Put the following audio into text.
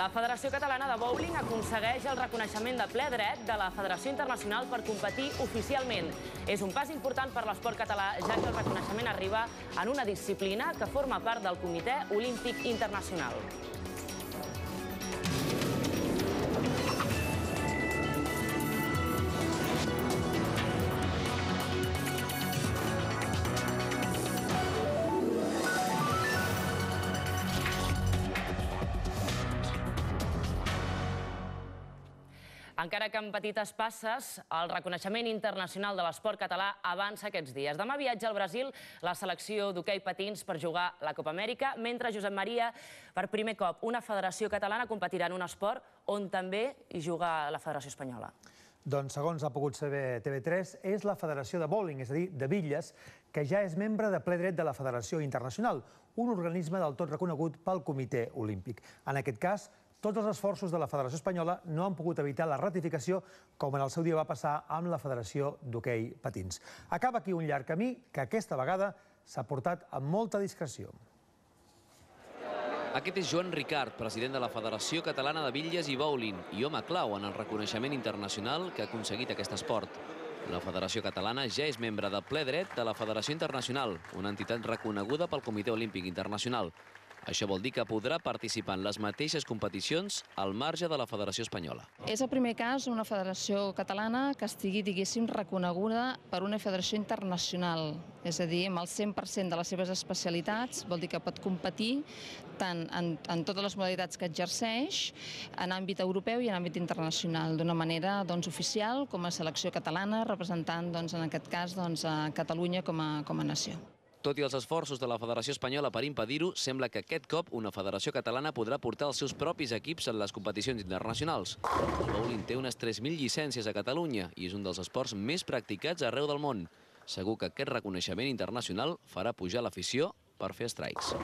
La Federació Catalana de Bowling aconsegueix el reconeixement de ple dret de la Federació Internacional per competir oficialment. És un pas important per l'esport català, ja que el reconeixement arriba en una disciplina que forma part del Comitè Olímpic Internacional. Encara que amb petites passes, el reconeixement internacional de l'esport català avança aquests dies. Demà viatja al Brasil la selecció d'hoquei patins per jugar la Copa Amèrica, mentre Josep Maria, per primer cop, una federació catalana competirà en un esport on també hi juga la Federació Espanyola. Doncs, segons ha pogut saber TV3, és la Federació de Bowling, és a dir, de bitlles, que ja és membre de ple dret de la Federació Internacional, un organisme del tot reconegut pel Comitè Olímpic. En aquest cas, tots els esforços de la Federació Espanyola no han pogut evitar la ratificació, com en el seu dia va passar amb la Federació d'Hoquei Patins. Acaba aquí un llarg camí que aquesta vegada s'ha portat amb molta discreció. Aquest és Joan Ricart, president de la Federació Catalana de Bitlles i Bowling i home clau en el reconeixement internacional que ha aconseguit aquest esport. La Federació Catalana ja és membre de ple dret de la Federació Internacional, una entitat reconeguda pel Comitè Olímpic Internacional. Això vol dir que podrà participar en les mateixes competicions al marge de la Federació Espanyola. És el primer cas d'una federació catalana que estigui, diguéssim, reconeguda per una federació internacional. És a dir, amb el 100% de les seves especialitats, vol dir que pot competir tant en totes les modalitats que exerceix, en àmbit europeu i en àmbit internacional, d'una manera oficial, com a selecció catalana, representant, en aquest cas, a Catalunya com a nació. Tot i els esforços de la Federació Espanyola per impedir-ho, sembla que aquest cop una federació catalana podrà portar els seus propis equips en les competicions internacionals. El bowling té unes 3.000 llicències a Catalunya i és un dels esports més practicats arreu del món. Segur que aquest reconeixement internacional farà pujar l'afició per fer strikes.